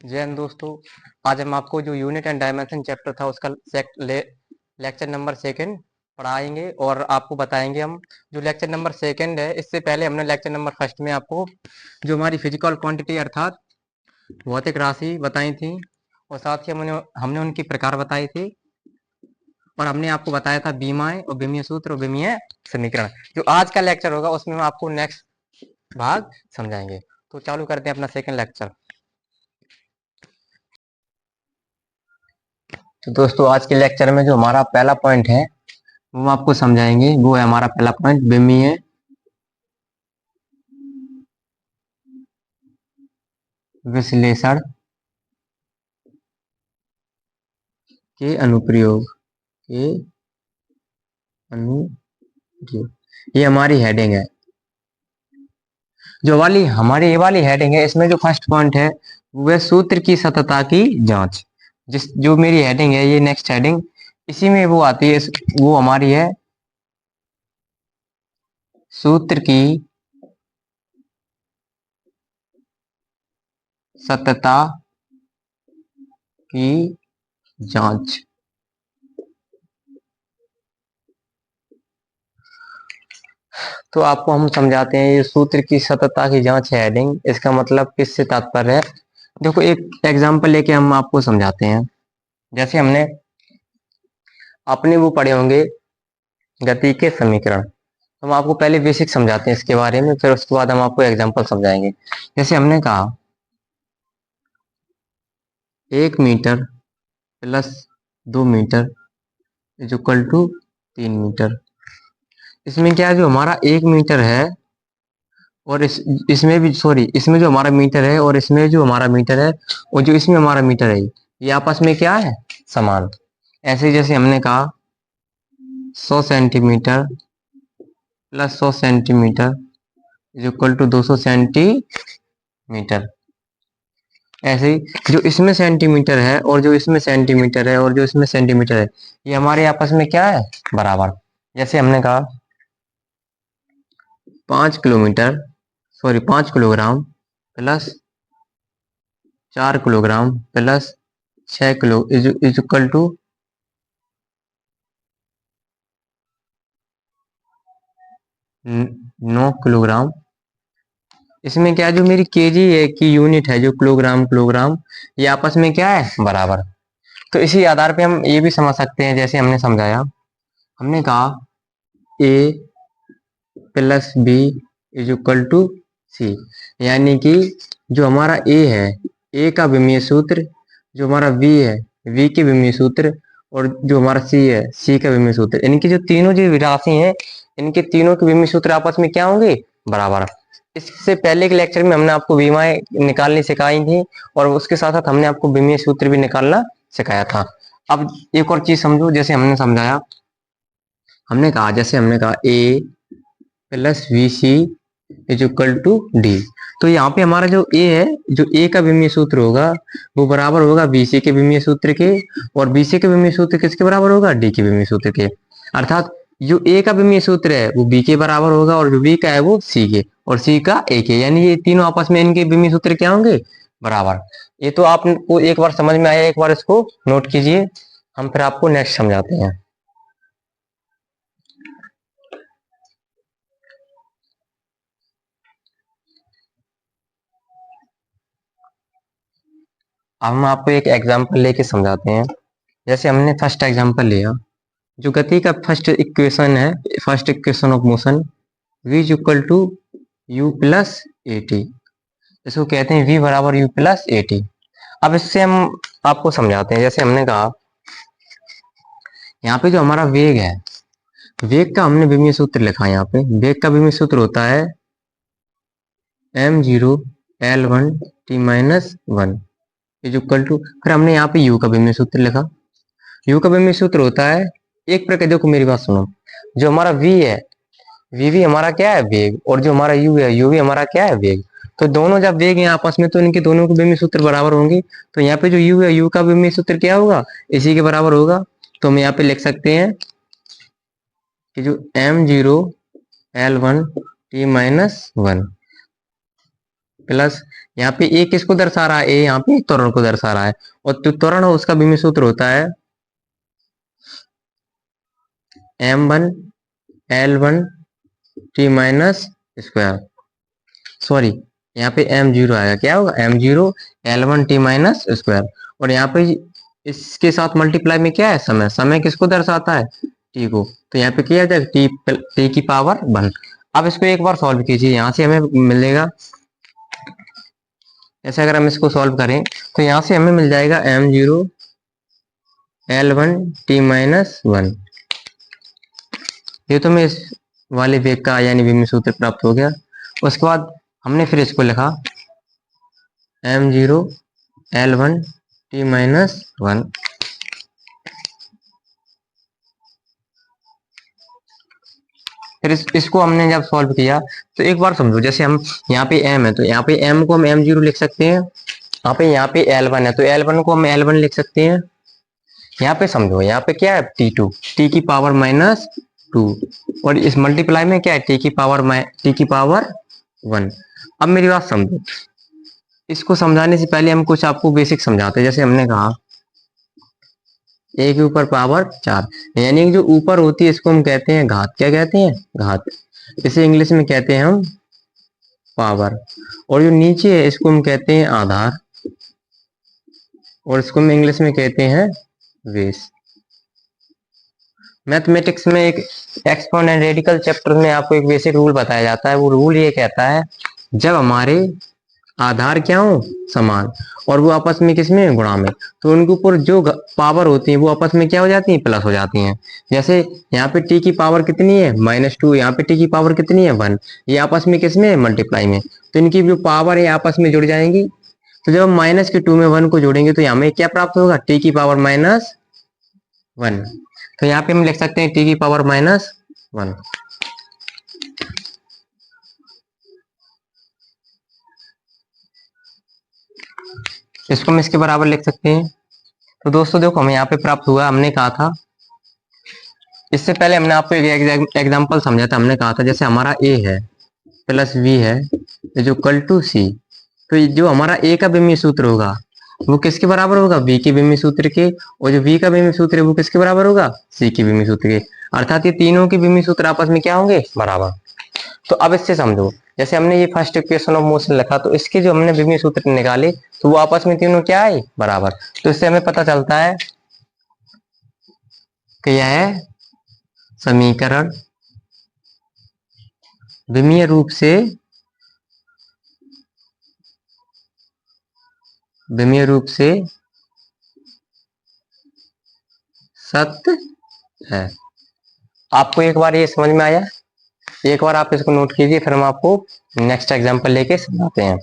जय हिंद दोस्तों। आज हम आपको जो यूनिट एंड डायमेंशन चैप्टर था उसका लेक्चर नंबर सेकंड पढ़ाएंगे और आपको बताएंगे हम जो लेक्चर नंबर सेकंड है। इससे पहले हमने लेक्चर नंबर फर्स्ट में आपको जो हमारी फिजिकल क्वांटिटी अर्थात भौतिक राशि बताई थी और साथ ही हमने हमने उनकी प्रकार बताई थी और हमने आपको बताया था बीमाएं और बीमीय सूत्र और बीमीय समीकरण। जो आज का लेक्चर होगा उसमें हम आपको नेक्स्ट भाग समझाएंगे। तो चालू करते हैं अपना सेकंड लेक्चर। तो दोस्तों आज के लेक्चर में जो हमारा पहला पॉइंट है वो आपको समझाएंगे। वो है हमारा पहला पॉइंट विमीय विश्लेषण के अनुप्रयोग के अनुप्रयोग। ये हमारी हेडिंग है। जो वाली हमारी ये वाली हेडिंग है इसमें जो फर्स्ट पॉइंट है वह सूत्र की सत्यता की जांच। जो मेरी हेडिंग है ये नेक्स्ट हेडिंग इसी में वो आती है। वो हमारी है सूत्र की सत्यता की जांच। तो आपको हम समझाते हैं ये सूत्र की सत्यता की जांच है हेडिंग। इसका मतलब किससे तात्पर्य है, देखो एक एग्जांपल लेके हम आपको समझाते हैं। जैसे हमने अपने वो पढ़े होंगे गति के समीकरण। हम आपको पहले बेसिक समझाते हैं इसके बारे में, फिर उसके बाद हम आपको एग्जांपल समझाएंगे। जैसे हमने कहा 1 metre plus 2 metre is equal to 3 metre. इसमें क्या है, जो हमारा 1 मीटर है और इसमें भी सॉरी इसमें जो हमारा मीटर है और इसमें जो हमारा मीटर है और जो इसमें हमारा मीटर है ये आपस में क्या है, समान। ऐसे जैसे हमने कहा 100 centimetre plus 100 centimetre is equal to 200 centimetre. ऐसे ही जो इसमें सेंटीमीटर है और जो इसमें सेंटीमीटर है और जो इसमें सेंटीमीटर है ये हमारे आपस में क्या है, बराबर। जैसे हमने कहा 5 kilogram plus 4 kilogram plus 6 kilo is equal to 9 kilogram. इसमें क्या है, जो मेरी केजी है की यूनिट है जो किलोग्राम किलोग्राम ये आपस में क्या है, बराबर। तो इसी आधार पे हम ये भी समझ सकते हैं। जैसे हमने समझाया, हमने कहा A plus B is equal to C, यानी कि जो हमारा ए है ए का विमीय सूत्र, जो हमारा वी है वी के विमीय सूत्र और जो हमारा सी है सी का विमीय सूत्र, इनकी जो तीनों जो राशि हैं इनके तीनों के विमीय सूत्र आपस में क्या होंगे, बराबर। इससे पहले के लेक्चर में हमने आपको विमाएं निकालनी सिखाई थी और उसके साथ साथ हमने आपको विमीय सूत्र भी निकालना सिखाया था। अब एक और चीज समझो। जैसे हमने समझाया, हमने कहा A plus V C is equal to D. तो यहाँ पे हमारा जो ए है, जो ए का विमीय सूत्र होगा वो बराबर होगा बी सी के विमीय सूत्र के, और बी सी के विमीय सूत्र किसके बराबर होगा, डी के विमीय सूत्र के। अर्थात जो ए का विमीय सूत्र है वो बी के बराबर होगा और जो बी का है वो सी के और सी का ए के, यानी ये तीनों आपस में इनके विमीय सूत्र क्या होंगे, बराबर। ये तो आपको एक बार समझ में आया, एक बार इसको नोट कीजिए। हम फिर आपको नेक्स्ट समझाते हैं। अब हम आपको एक एग्जाम्पल लेके समझाते हैं। जैसे हमने फर्स्ट एग्जाम्पल लिया, जो गति का फर्स्ट इक्वेशन है, first equation of motion v is equal to u plus a t. इसको कहते हैं v बराबर यू प्लस ए टी। अब इससे हम आपको समझाते हैं। जैसे हमने कहा यहाँ पे जो हमारा वेग है, वेग का हमने विमीय सूत्र लिखा है। यहाँ पे वेग का विमीय सूत्र होता है m0 L1 T-1 is equal to, फिर हमने यहाँ पे u का विमीय सूत्र लिखा। u का विमीय सूत्र होता है एक प्रकार, देखो मेरी बात सुनो, जो हमारा v है v भी हमारा क्या है, वेग, और जो हमारा u है u भी हमारा क्या है, वेग। तो दोनों जब वेग हैं आपस में तो इनके दोनों के विमीय सूत्र बराबर होंगे। तो यहाँ पे जो u है u का विमीय सूत्र क्या होगा, इसी के बराबर होगा। तो हम यहाँ पे लिख सकते हैं कि जो m0 L1 T-1 प्लस यहाँ पे ए किसको दर्शा रहा है, ए यहाँ पे त्वरण को दर्शा रहा है, और जो त्वरण हो उसका विमीय सूत्र होता है m1 l1 t minus square, sorry यहाँ पे m0 आएगा, क्या होगा m0 l1 t minus square, और यहाँ पे इसके साथ मल्टीप्लाई में क्या है, समय, समय किसको दर्शाता है, t को, तो यहाँ पे क्या जाएगा t की पावर 1। अब इसको एक बार सॉल्व कीजिए, यहाँ से हमें मिलेगा, ऐसे अगर हम इसको सॉल्व करें तो यहाँ से हमें मिल जाएगा m0 l1 t माइनस 1। ये तो मैं इस वाले वेग का यानी विमीय सूत्र प्राप्त हो गया। उसके बाद हमने फिर इसको लिखा m0 l1 t माइनस 1। फिर इसको हमने जब सॉल्व किया तो एक बार समझो, जैसे हम यहाँ पे m है तो यहाँ पे m को हम m0 लिख सकते हैं, यहाँ पे l1 है तो l1 को हम l1 लिख सकते हैं। यहाँ पे समझो, यहाँ पे क्या है t2, t की पावर माइनस 2, और इस मल्टीप्लाई में क्या है t की पावर 1। अब मेरी बात समझो, इसको समझाने से पहले हम कुछ आपको बेसिक समझाते हैं। जैसे हमने कहा a के ऊपर पावर 4, यानी कि जो ऊपर होती है इसको हम कहते हैं घात, क्या कहते हैं, घात, इसे इंग्लिश में कहते हैं हम पावर, और जो नीचे है इसको हम कहते हैं आधार, और इसको हम इंग्लिश में कहते हैं बेस। मैथमेटिक्स में एक एक्सपोनेंट रेडिकल चैप्टर में आपको एक बेसिक रूल बताया जाता है। वो रूल ये कहता है, जब हमारे आधार क्या हो, समान, और वो आपस में किसमें, गुणा में, तो उनके ऊपर जो पावर होती है वो आपस में क्या हो जाती है, प्लस हो जाती हैं। जैसे यहाँ पे t की पावर कितनी है, -2, यहाँ पे t की पावर कितनी है, 1, ये आपस में किसमें, मल्टीप्लाई में, तो इनकी जो पावर है आपस में जुड़ जाएंगी। तो जब हम -2 में 1 को जोड़ेंगे तो हमें क्या प्राप्त होगा, t की पावर -1। तो यहाँ पे हम लिख सकते हैं t की पावर -1। इसको हम इसके बराबर लिख सकते हैं। तो दोस्तों देखो, हमें यहाँ पे प्राप्त हुआ, हमने कहा था, इससे पहले हमने आपको एक एग्जांपल समझा था। हमने कहा था जैसे हमारा a है प्लस v है जो कल टू c, तो जो हमारा a का विमीय सूत्र होगा वो किसके बराबर होगा, v के विमीय सूत्र के, और जो v का विमीय सूत्र है वो किसके बराबर होगा, c के विमीय सूत्र के, अर्थात ये तीनों के विमीय सूत्र आपस में क्या होंगे, बराबर। तो अब इससे समझो, जैसे हमने ये फर्स्ट इक्वेशन ऑफ मोशन लिखा तो इसके जो हमने विमीय सूत्र निकाले तो वो आपस में तीनों क्या है, बराबर। तो इससे हमें पता चलता है कि यह समीकरण विमीय रूप से सत्य है। आपको एक बार ये समझ में आया, एक बार आप इसको नोट कीजिए, फिर हम आपको नेक्स्ट एग्जांपल लेके समझाते हैं।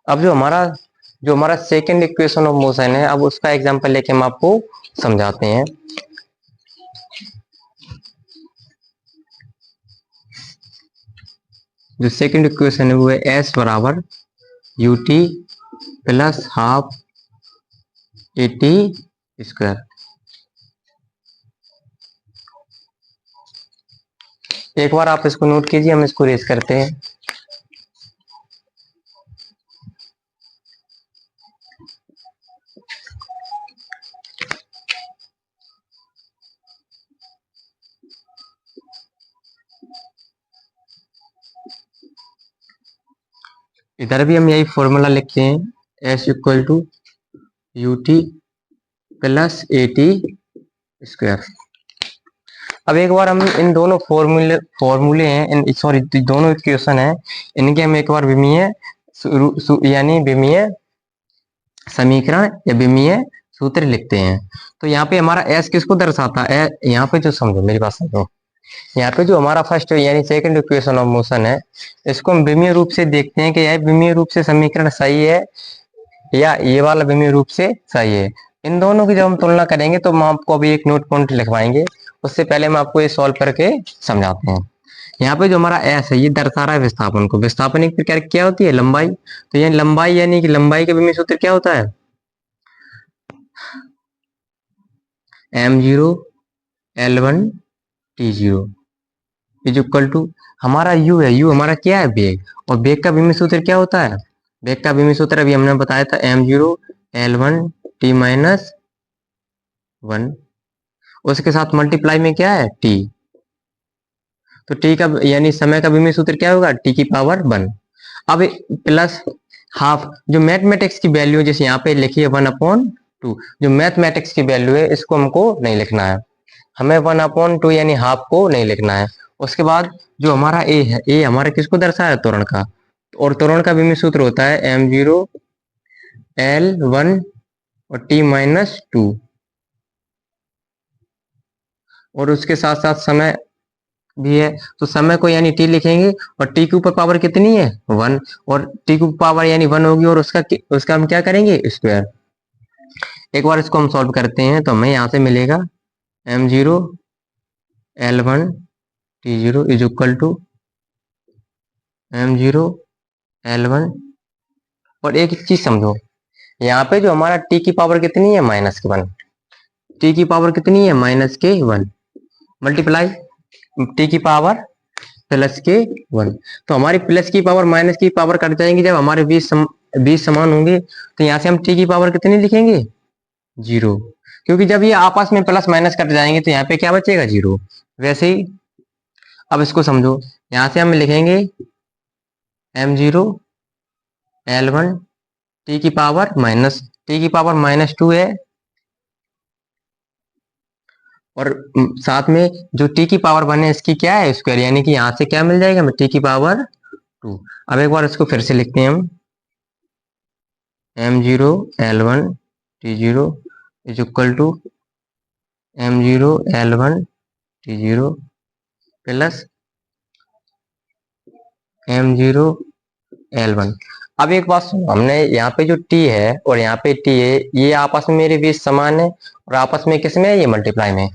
अब जो हमारा सेकंड इक्वेशन ऑफ मोशन है, अब उसका एग्जांपल लेके हम आपको समझाते हैं। जो सेकंड इक्वेशन है वो है s बराबर ut plus half at square. एक बार आप इसको नोट कीजिए, हम इसको रेस करते हैं। इधर भी हम यही फॉर्मूला लिखते हैं, s equal to ut plus at square. अब एक बार हम इन दोनों फॉर्मूले हैं, इन सॉरी दोनों इक्वेशन है, इनके हम एक बार विमीय यानी विमीय समीकरण या विमीय सूत्र लिखते हैं। तो यहाँ पे हमारा s किसको दर्शाता है, यहाँ पे जो समझो, मेरी बात समझो, यहाँ पे जो हमारा फर्स्ट यानी सेकंड इक्वेशन ऑफ मोशन है, इसको हम विमीय रूप से देखते हैं कि यह विमीय रूप से समीकरण सही है या ये वाला विमीय रूप से सही है। इन दोनों की जब हम तुलना करेंगे तो हम आपको अभी एक नोट पॉइंट लिखवाएंगे, उससे पहले हम आपको ये सॉल्व करके समझाते हैं। यहाँ पे जो हमारा एस है ये दर्शा रहा है विस्थापन को। विस्थापन एक प्रकार की क्या होती है, लंबाई। तो ये लंबाई यानी कि लंबाई का विमीय सूत्र क्या होता है, m0 L1 T0 is equal to हमारा u है, u हमारा क्या है, वेग। और वेग का विमीय सूत्र क्या होता है, वेग का विमीय सूत्र अभी हमने बताया था m0 L1 T माइनस 1, उसके साथ मल्टीप्लाई में क्या है t। तो t का यानी समय का विमीय सूत्र क्या होगा, t की पावर 1। अब प्लस हाफ जो मैथमेटिक्स की वैल्यू है, जैसे यहाँ पे लिखी है 1/2, जो मैथमेटिक्स की वैल्यू है इसको हमको नहीं लिखना है, हमें 1/2 यानी हाफ को नहीं लिखना है। उसके बाद जो हमारा ए है, ए हमारे किसको दर्शाया है, त्वरण का। और त्वरण का विमीय सूत्र होता है m0 L1 और t माइनस 2, और उसके साथ साथ समय भी है। तो समय को यानी t लिखेंगे, और t के ऊपर पावर कितनी है 1, और t की पावर यानी 1 होगी, और उसका हम क्या करेंगे, स्क्वायर। एक बार इसको हम सॉल्व करते हैं तो हमें यहाँ से मिलेगा m0 L1 T0 is equal to m0 L1। और एक चीज समझो, यहाँ पे जो हमारा t की पावर कितनी है -1, t की पावर कितनी है -1 मल्टीप्लाई t की पावर +1। तो हमारी प्लस की पावर माइनस की पावर कट जाएंगी, जब हमारे 20 समान होंगे तो यहाँ से हम t की पावर कितनी लिखेंगे 0, क्योंकि जब ये आपस में प्लस माइनस कट जाएंगे तो यहाँ पे क्या बचेगा 0। वैसे ही अब इसको समझो, यहाँ से हम लिखेंगे m0 L1 t की पावर -2 है, और साथ में जो t की पावर 1 है इसकी क्या है स्क्वायर, यानी कि यहाँ से क्या मिल जाएगा हमें t की पावर 2। अब एक बार इसको फिर से लिखते हैं हम, m0 L1 T0 is equal to m0 L1 T0 plus m0 L1। अब एक बात सुनो, हमने यहाँ पे जो t है और यहाँ पे t है, ये आपस में मेरे बीच समान है, और आपस में किस में है, ये मल्टीप्लाई में।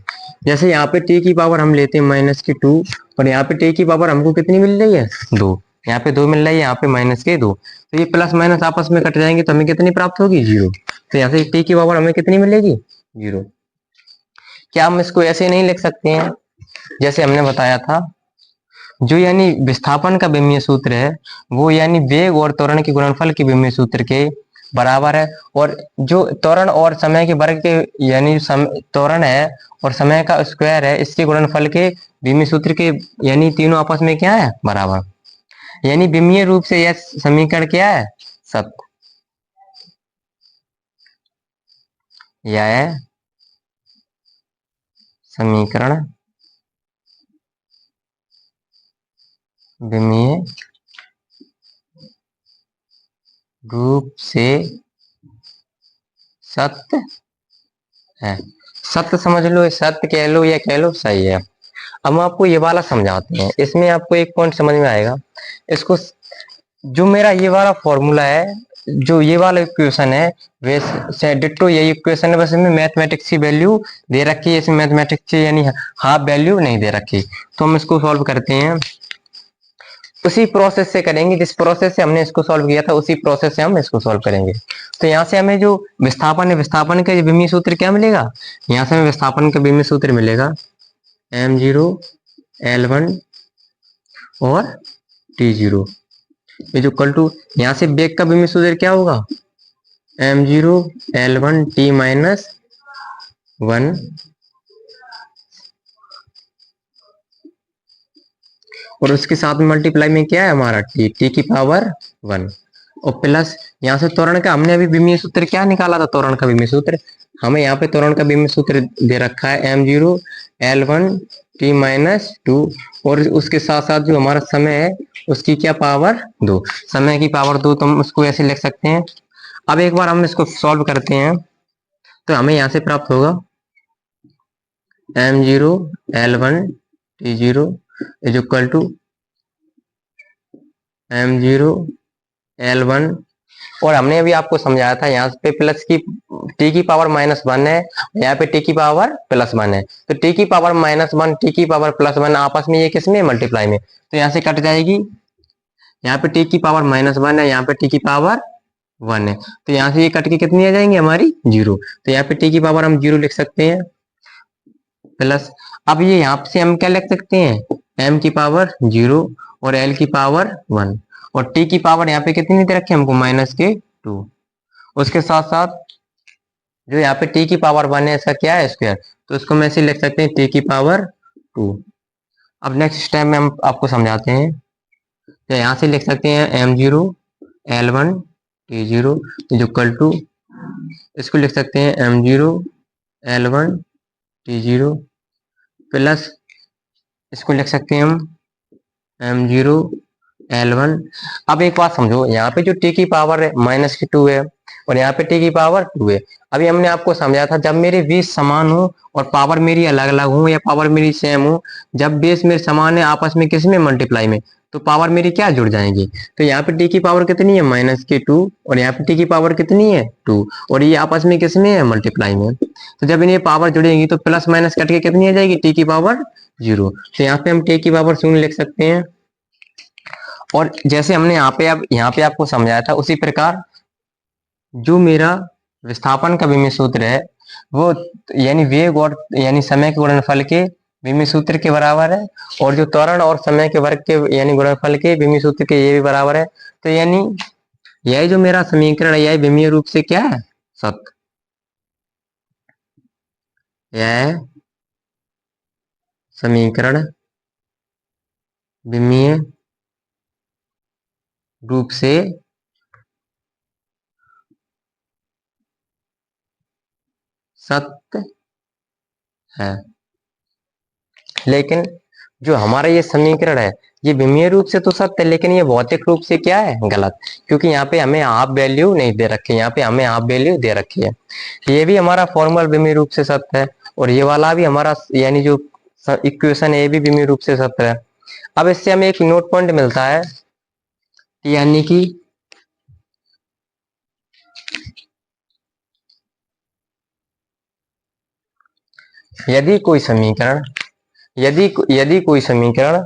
जैसे यहाँ पे t की पावर हम लेते हैं -2, और यहाँ पे t की पावर हमको कितनी मिल रही है 2, यहाँ पे 2 मिल रही है, यहाँ पे -2। तो ये प्लस माइनस आपस में कट जाएंगे तो हमें कितनी प्राप्त होगी 0। तो यहाँ से t की पावर हमें कितनी मिलेगी 0। क्या हम इसको ऐसे नहीं लिख सकते हैं, जैसे हमने बताया था, जो यानी विस्थापन का विमीय सूत्र है वो यानी वेग और त्वरण के गुणनफल के विमीय सूत्र के बराबर है। और जो त्वरण और समय के वर्ग के यानी त्वरण है और समय का स्क्वायर है, इसके गुणनफल के विमीय सूत्र के यानी तीनों आपस में क्या है बराबर। यानी विमीय रूप से यह समीकरण क्या है सत्य, यह समीकरण विमीय रूप से सत्य है। सत्य समझ लो, सत्य कह लो या कह लो सही है। अब हम आपको ये वाला समझाते हैं, इसमें आपको एक पॉइंट समझ में आएगा। इसको जो मेरा ये वाला फॉर्मूला है, जो ये वाला इक्वेशन है, वैसे डिट्टो यही इक्वेशन है, बस इसमें मैथमेटिक्स की वैल्यू दे रखी है, इसमें मैथमेटिक्स की यानी हाफ वैल्यू नहीं दे रखी। तो हम इसको सॉल्व करते हैं, उसी प्रोसेस से करेंगे जिस प्रोसेस से हमने इसको सॉल्व किया था, उसी प्रोसेस से हम इसको सॉल्व करेंगे। तो यहाँ से हमें जो विस्थापन है, विस्थापन का विमीय सूत्र क्या मिलेगा, यहाँ से हमें विस्थापन का विमीय सूत्र मिलेगा m0 L1 और T0 इज इक्वल टू, यहाँ से वेग का विमीय सूत्र क्या होगा m0 L1 T माइनस 1 और उसके साथ में मल्टीप्लाई में क्या है हमारा t की पावर 1, और प्लस यहाँ से त्वरण का हमने अभी विमीय सूत्र क्या निकाला था, त्वरण का विमीय सूत्र। हमें यहाँ पे त्वरण का विमीय सूत्र दे रखा है m0 L1 T माइनस 2, और उसके साथ साथ जो हमारा समय है उसकी क्या पावर 2, समय की पावर 2, तो हम उसको ऐसे लिख सकते हैं। अब एक बार हम इसको सॉल्व करते हैं तो हमें यहाँ से प्राप्त होगा m0 L1 T0 is equal to m0 L1 और हमने अभी आपको समझाया था यहाँ पे प्लस की टी की पावर -1 है, यहाँ पे टी की पावर +1 है, तो टी की पावर -1 टी की पावर +1 आपस में ये किसमें मल्टीप्लाई में, तो यहाँ से कट जाएगी। यहाँ पे टी की पावर -1 है, यहाँ पे टी की पावर 1 है, तो यहाँ से ये कट के कितनी आ जाएंगी हमारी 0, तो यहाँ पे टी की पावर हम 0 लिख सकते हैं प्लस। अब ये यहाँ से हम क्या लिख सकते हैं, m की पावर 0 और l की पावर 1 और t की पावर यहाँ पे कितनी दे रखी है हमको -2। उसके साथ साथ जो यहाँ पे t की पावर 1 है इसका क्या है स्क्वायर, तो इसको हम ऐसे लिख सकते हैं t की पावर 2। अब नेक्स्ट स्टेप में हम आपको समझाते हैं, तो यहाँ से लिख सकते हैं m0 l1 t0 is equal to, इसको लिख सकते हैं m0 l1 t0 प्लस इसको लिख सकते हैं हम m0 l1। अब एक बात समझो, यहाँ पे जो t की पावर है -2 है और यहाँ पे t की पावर 2 है। अभी हमने आपको समझाया था जब मेरे बेस समान हो और पावर मेरी अलग अलग हो या पावर मेरी सेम हो, जब बेस मेरे समान है आपस में किस में मल्टीप्लाई में, तो पावर मेरी क्या जुड़ जाएंगी। तो यहाँ पे t की पावर कितनी है -2 और यहाँ पे t की पावर कितनी है 2 और ये आपस में किस में है मल्टीप्लाई में, तो जब इन्हें पावर जुड़ेगी तो प्लस माइनस कट के कितनी आ जाएगी t की पावर 0, तो यहाँ पे हम t की पावर 0 लिख सकते हैं। और जैसे हमने यहाँ पे आपको समझाया था उसी प्रकार जो मेरा विस्थापन का विमीय सूत्र है वो यानी वेग और यानी समय के गुणनफल के विमीय सूत्र के बराबर है, और जो त्वरण और समय के वर्ग के यानी गुणनफल के विमीय सूत्र के ये भी बराबर है। तो यानी यह जो मेरा समीकरण है यह विमीय रूप से क्या है सत्य, यह समीकरण विमीय रूप से सत्य है। लेकिन जो हमारा ये समीकरण है ये विमीय रूप से तो सत्य है, लेकिन ये भौतिक रूप से क्या है गलत, क्योंकि यहाँ पे हमें हाफ वैल्यू नहीं दे रखी है, यहाँ पे हमें हाफ वैल्यू दे रखी है। ये भी हमारा फॉर्मल विमीय रूप से सत्य है और ये वाला भी हमारा यानी जो इक्वेशन है ये भी विमीय रूप से सत्य है। अब इससे हमें एक नोट पॉइंट मिलता है, यानी कि यदि कोई समीकरण यदि यदि कोई समीकरण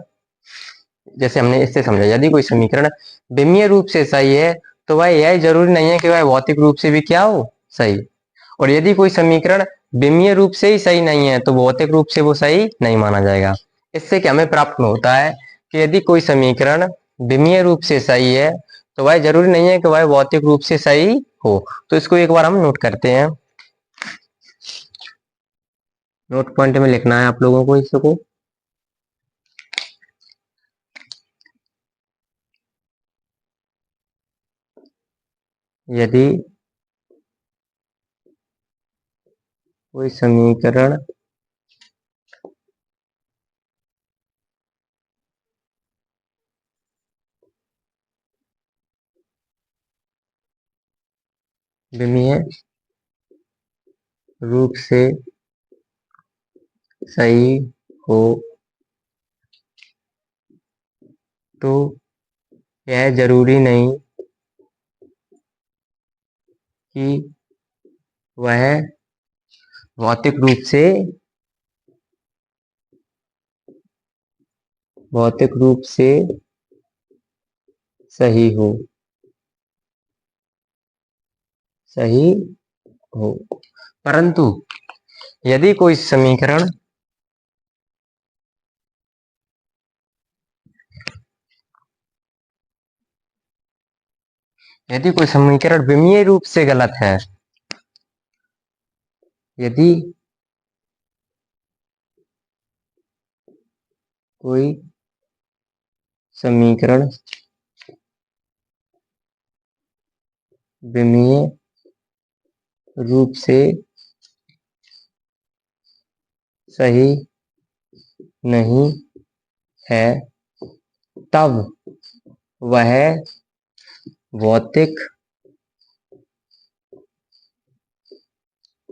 जैसे हमने इससे समझा, यदि कोई समीकरण विमीय रूप से सही है तो वह यह जरूरी नहीं है कि वह भौतिक रूप से भी क्या हो सही, और यदि कोई समीकरण विमीय रूप से ही सही नहीं है तो भौतिक रूप से वो सही नहीं माना जाएगा। इससे क्या हमें प्राप्त होता है कि यदि कोई समीकरण विमीय रूप से सही है तो वह जरूरी नहीं है कि वह भौतिक रूप से सही हो। तो इसको एक बार हम नोट करते हैं, नोट पॉइंट में लिखना है आप लोगों को इसको। यदि कोई समीकरण विमीय रूप से सही हो तो यह जरूरी नहीं कि वह भौतिक रूप से सही हो सही हो परंतु यदि कोई समीकरण विमीय रूप से गलत है, यदि कोई समीकरण विमीय रूप से सही नहीं है तब वह भौतिक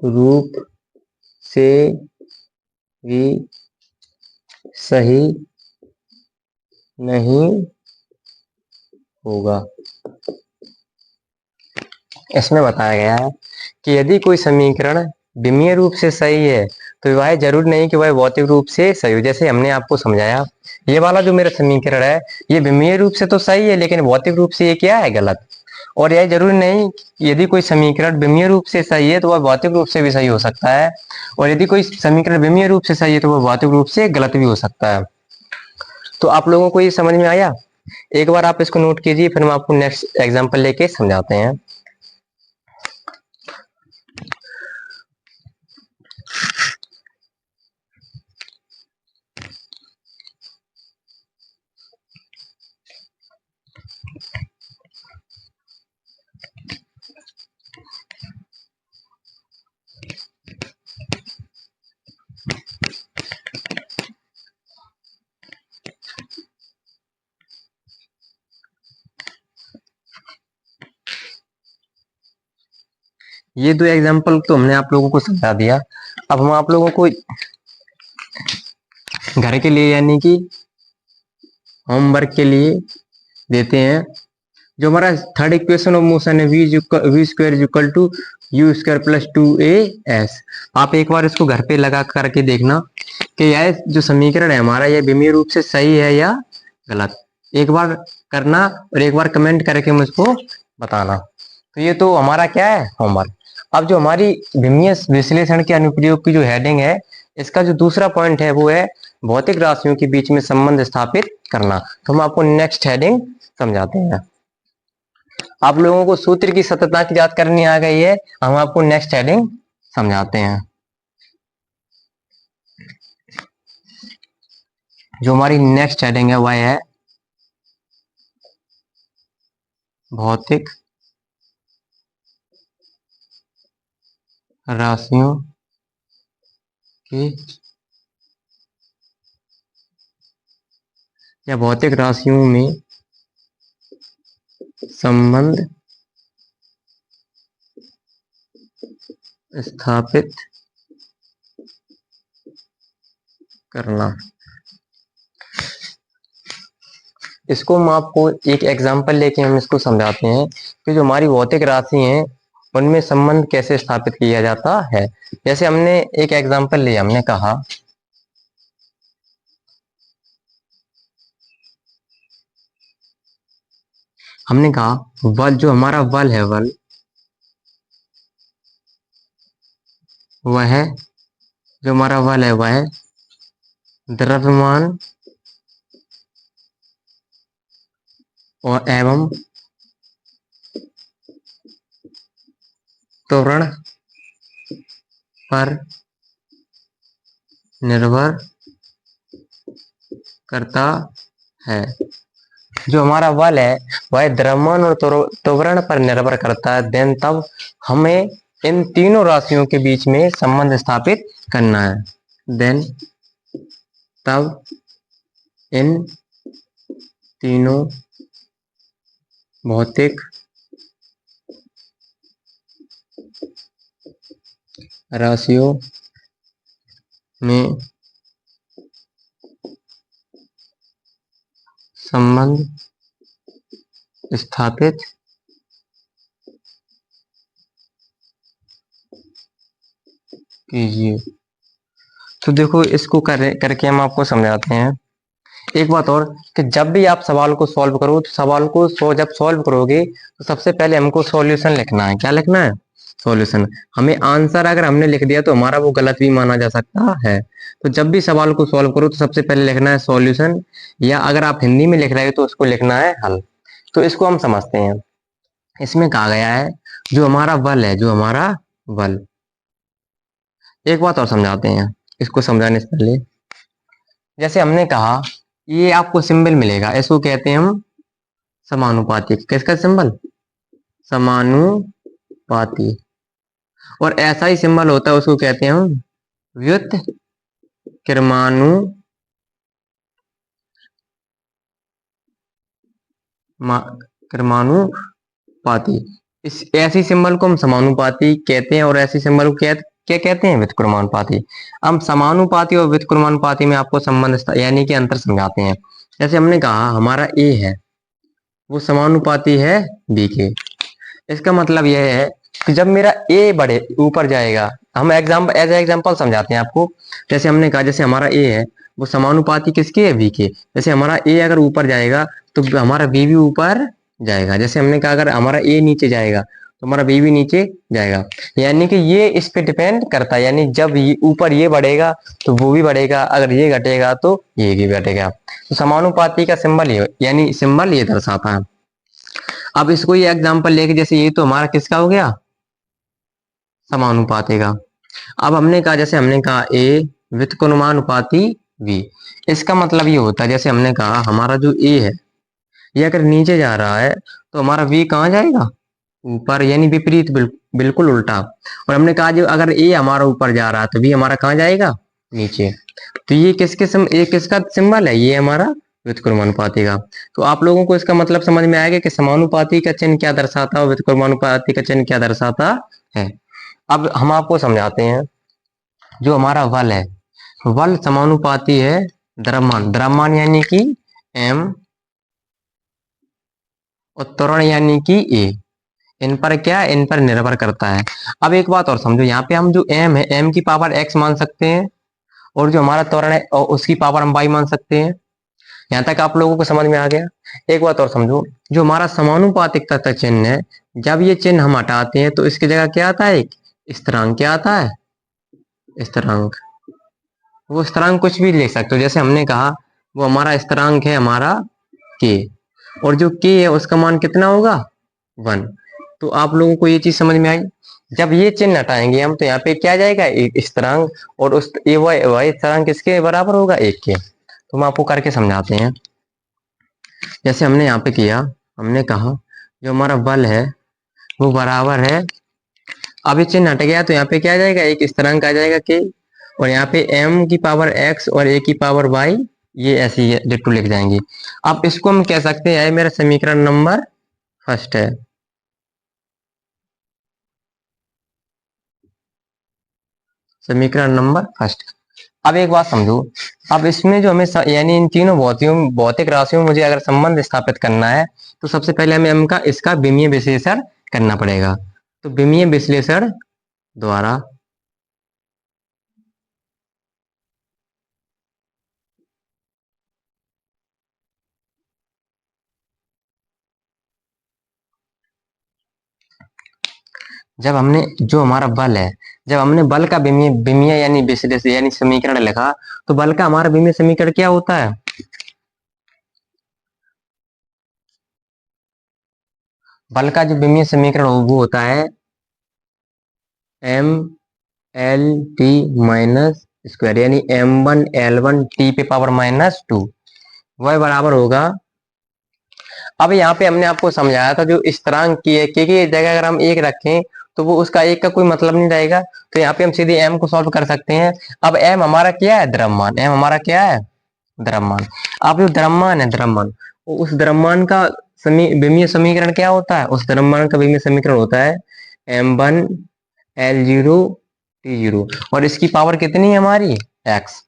रूप से भी सही नहीं होगा। इसमें बताया गया है कि यदि कोई समीकरण विमीय रूप से सही है तो वह जरूरी नहीं कि वह भौतिक रूप से सही हो। जैसे हमने आपको समझाया, ये वाला जो मेरा समीकरण है ये विमीय रूप से तो सही है लेकिन भौतिक रूप से ये क्या है, गलत। और यह जरूरी नहीं कि यदि कोई समीकरण विमीय रूप से सही है तो वह भौतिक रूप से भी सही हो सकता है, और यदि कोई समीकरण विमीय रूप से सही है तो वह भौतिक रूप से गलत भी हो सकता है। तो आप लोगों को ये समझ में आया? एक बार आप इसको नोट कीजिए, फिर हम आपको नेक्स्ट एग्जाम्पल लेके समझाते हैं। ये दो एग्जाम्पल तो हमने आप लोगों को समझा दिया। अब हम आप लोगों को घर के लिए यानी कि होमवर्क के लिए देते हैं। जो हमारा थर्ड इक्वेशन ऑफ मोशन है v square is equal to u square plus 2as। आप एक बार इसको घर पे लगा करके देखना कि यह जो समीकरण है हमारा यह विमीय रूप से सही है या गलत। एक बार करना और एक बार कमेंट करके मुझको बताना। तो ये तो हमारा क्या है, होमवर्क। अब जो हमारी विमीय विश्लेषण के अनुप्रयोग की जो हेडिंग है, इसका जो दूसरा पॉइंट है वो है भौतिक राशियों के बीच में संबंध स्थापित करना। तो हम आपको नेक्स्ट हेडिंग समझाते हैं। आप लोगों को सूत्र की सत्यता की जांच करनी आ गई है, हम आपको नेक्स्ट हेडिंग समझाते हैं। जो हमारी नेक्स्ट हेडिंग है वह है भौतिक राशियों की या भौतिक राशियों में संबंध स्थापित करना। इसको हम आपको एक एग्जांपल लेके हम इसको समझाते हैं कि जो हमारी भौतिक राशि हैं उनमें संबंध कैसे स्थापित किया जाता है। जैसे हमने एक एग्जांपल लिया, हमने कहा बल, जो हमारा बल है वह है जो हमारा बल है वह है द्रव्यमान और एवं त्वरण पर निर्भर करता है। जो हमारा बल है वह द्रव्यमान और त्वरण पर निर्भर करता है। देन तब हमें इन तीनों राशियों के बीच में संबंध स्थापित करना है। देन तब इन तीनों भौतिक राशियों में संबंध स्थापित कीजिए। तो देखो इसको करके हम आपको समझाते हैं। एक बात और कि जब भी आप सवाल को सॉल्व करो तो सवाल को जब सॉल्व करोगे तो सबसे पहले हमको सॉल्यूशन लिखना है। क्या लिखना है? सॉल्यूशन। हमें आंसर अगर हमने लिख दिया तो हमारा वो गलत भी माना जा सकता है। तो जब भी सवाल को सॉल्व करो तो सबसे पहले लिखना है सॉल्यूशन, या अगर आप हिंदी में लिख रहे हो तो उसको लिखना है हल। तो इसको हम समझते हैं। इसमें कहा गया है जो हमारा बल है, जो हमारा बल, एक बात और समझाते हैं इसको समझाने से पहले। जैसे हमने कहा ये आपको सिंबल मिलेगा, इसको कहते हैं हम समानुपाती। किसका सिंबल? समानुपाती। और ऐसा ही सिंबल होता है उसको कहते हैं हम व्युत्क्रमानुपाती। इस ऐसी सिंबल को हम समानुपाती कहते हैं और ऐसी सिंबल को क्या कहते हैं? व्युत्क्रमानुपाती। हम समानुपाती और व्युत्क्रमानुपाती में आपको संबंध यानी कि अंतर समझाते हैं। जैसे हमने कहा हमारा ए है वो समानुपाती है बी के। इसका मतलब यह है कि जब मेरा ए बढ़े ऊपर जाएगा, हम एज एग्जाम्पल समझाते हैं आपको। जैसे हमने कहा जैसे हमारा ए है वो समानुपाती किसके है, वी के। जैसे हमारा ए अगर ऊपर जाएगा तो हमारा बी भी ऊपर जाएगा। जैसे हमने कहा अगर हमारा ए नीचे जाएगा तो हमारा बी भी नीचे जाएगा। यानी कि ये इस पे डिपेंड करता है, यानी जब ये ऊपर ये बढ़ेगा तो वो भी बढ़ेगा, अगर ये घटेगा तो ये भी घटेगा। तो समानुपाती का सिंबल ये, यानी सिंबल ये दर्शाता है। अब इसको ये एग्जांपल लेके, जैसे ये तो हमारा किसका हो गया, समानुपाती का। अब हमने कहा जैसे हमने कहा ए व्युत्क्रमानुपाती बी। इसका मतलब ये होता है, जैसे हमने कहा हमारा जो ए है ये अगर नीचे जा रहा है तो हमारा वी कहाँ जाएगा, ऊपर, यानी विपरीत, बिल्कुल उल्टा। और हमने कहा जो अगर ए हमारा ऊपर जा रहा है तो बी हमारा कहाँ जाएगा, नीचे। तो ये ये किसका सिंबल है, ये हमारा व्युत्क्रमानुपाती का। तो आप लोगों को इसका मतलब समझ में आएगा कि समानुपाती का चिन्ह क्या दर्शाता है और व्युत्क्रमानुपाती का चिन्ह क्या दर्शाता है। अब हम आपको समझाते हैं। जो हमारा बल है, बल समानुपाती है द्रव्यमान। द्रव्यमान यानी कि एम, और त्वरण यानी कि ए। इन पर क्या, इन पर निर्भर करता है। अब एक बात और समझो, यहाँ पे हम जो एम है, एम की पावर एक्स मान सकते हैं, और जो हमारा त्वरण है और उसकी पावर हम वाई मान सकते हैं। यहाँ तक आप लोगों को समझ में आ गया। एक बात और समझो, जो हमारा समानुपातिकता का चिन्ह है, जब ये चिन्ह हम हटाते हैं तो इसकी जगह क्या आता है, एक स्थिरांक। क्या आता है, स्थिरांक। वो स्थिरांक कुछ भी ले सकते हो, जैसे हमने कहा वो हमारा स्थिरांक है हमारा के, और जो के है उसका मान कितना होगा, 1। तो आप लोगों को ये चीज समझ में आई। जब ये चिन्ह हटाएंगे हम तो यहाँ पे क्या जाएगा, एक स्थिरांक, और उस ये वही स्थिरांक किसके बराबर होगा, 1 के। तो हम आपको करके समझाते हैं। जैसे हमने यहाँ पे किया, हमने कहा जो हमारा बल है वो बराबर है, अब ये चिन्ह हट गया तो यहाँ पे क्या आ जाएगा, एक स्थिरांक आ जाएगा के, और यहाँ पे m की पावर x और a की पावर y, ये ऐसे ही डिट्टो लिख जाएंगे। अब इसको हम कह सकते हैं मेरा समीकरण नंबर फर्स्ट है। समीकरण नंबर फर्स्ट। अब एक बात समझो, अब इसमें जो हमें यानी इन तीनों भौतिक राशियों में मुझे अगर संबंध स्थापित करना है तो सबसे पहले हमें m का इसका विमीय विश्लेषण करना पड़ेगा। तो विमीय विश्लेषण द्वारा जब हमने जो हमारा बल है, जब हमने बल का विमीय विमीय यानी विश्लेषण यानी समीकरण लिखा, तो बल का हमारा विमीय समीकरण क्या होता है, बल का जो विमीय समीकरण वो होता है M L T minus square, यानी m1 L1 t पे पावर -2, वह बराबर होगा। अब यहाँ पे हमने आपको समझाया था जो स्थिरांक की है के की जगह अगर हम 1 रखें तो वो उसका 1 का कोई मतलब नहीं रहेगा। तो यहाँ पे हम सीधे m को सॉल्व कर सकते हैं। अब m हमारा क्या है, द्रव्यमान। m हमारा क्या है, द्रव्यमान। अब जो द्रव्यमान है, द्रव्यमान, उस द्रव्यमान का विमीय समीकरण क्या होता है, उस द्रव्यमान का विमीय समीकरण होता है m1 L0 T0, और इसकी पावर कितनी है हमारी, x,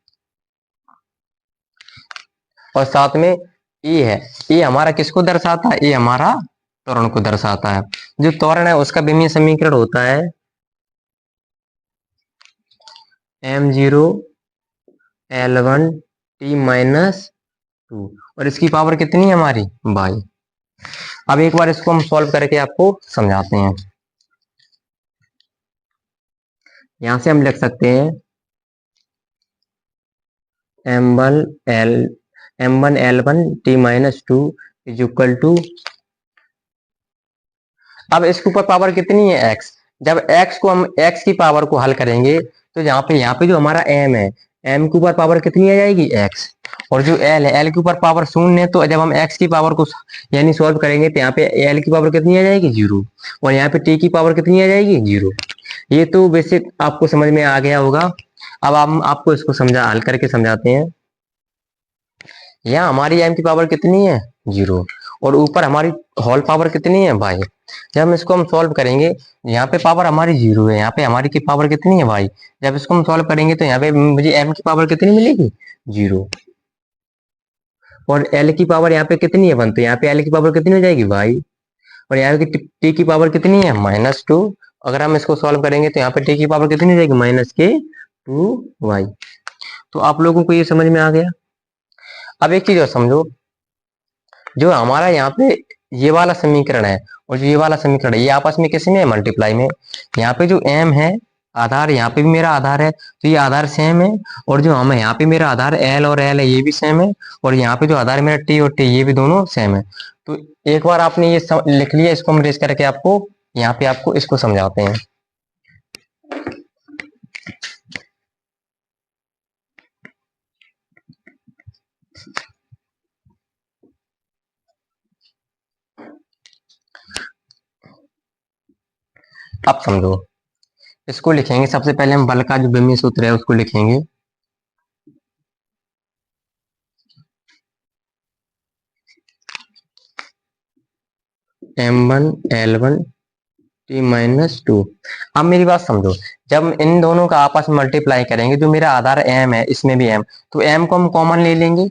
और साथ में ए है। ए हमारा किसको दर्शाता है, ए हमारा त्वरण को दर्शाता है। जो त्वरण है उसका विमीय समीकरण होता है m0L1t-2, और इसकी पावर कितनी है हमारी, बाई। अब एक बार इसको हम सॉल्व करके आपको समझाते हैं। यहां से हम लिख सकते हैं m1L1t-2 इज इक्वल टू, अब इसके ऊपर पावर कितनी है, x। जब x को हम x की पावर को हल करेंगे तो यहाँ पे जो हमारा m है, m के ऊपर पावर कितनी आ जाएगी, x। और जो l है, l के ऊपर पावर 0 है, तो जब हम x की पावर को यानी सॉल्व करेंगे तो यहाँ पे l की पावर कितनी आ जाएगी, 0, और यहाँ पे t की पावर कितनी आ जाएगी, 0। ये तो बेसिक आपको समझ में आ गया होगा। अब हम आपको इसको हल करके समझाते हैं। यहाँ हमारी m की पावर कितनी है, 0, और ऊपर हमारी होल पावर कितनी है, y। जब हम इसको हम सॉल्व करेंगे, यहाँ पे पावर हमारी 0 है, यहाँ पे हमारी की पावर कितनी है, y। जब इसको हम सॉल्व करेंगे तो यहाँ पे मुझे m की पावर कितनी मिलेगी, 0, और l की पावर यहाँ पे कितनी है, 1, तो यहाँ पे l की पावर कितनी हो जाएगी, y। और यहाँ पे टी की पावर कितनी है -2। अगर हम इसको सॉल्व करेंगे तो यहाँ पे टी की पावर कितनी जाएगी -2y। तो आप लोगों को ये समझ में आ गया। अब एक चीज और समझो, जो हमारा यहाँ पे ये वाला समीकरण है और जो ये वाला समीकरण है, ये आपस में किस में है, मल्टीप्लाई में। यहाँ पे जो m है आधार, यहाँ पे भी मेरा आधार है, तो ये आधार सेम है। और जो हम यहाँ पे मेरा आधार l और l है, ये भी सेम है। और यहाँ पे जो आधार है मेरा t और t, ये भी दोनों सेम है। तो एक बार आपने ये लिख लिया, इसको हम रेस करके आपको यहाँ पे आपको इसको समझाते हैं। अब समझो, इसको लिखेंगे। सबसे पहले हम बल का जो विमीय सूत्र है उसको लिखेंगे। m1 l1 t-2। अब मेरी बात समझो, जब इन दोनों का आपस में मल्टीप्लाई करेंगे, जो मेरा आधार m है इसमें भी m, तो m को हम कॉमन ले लेंगे।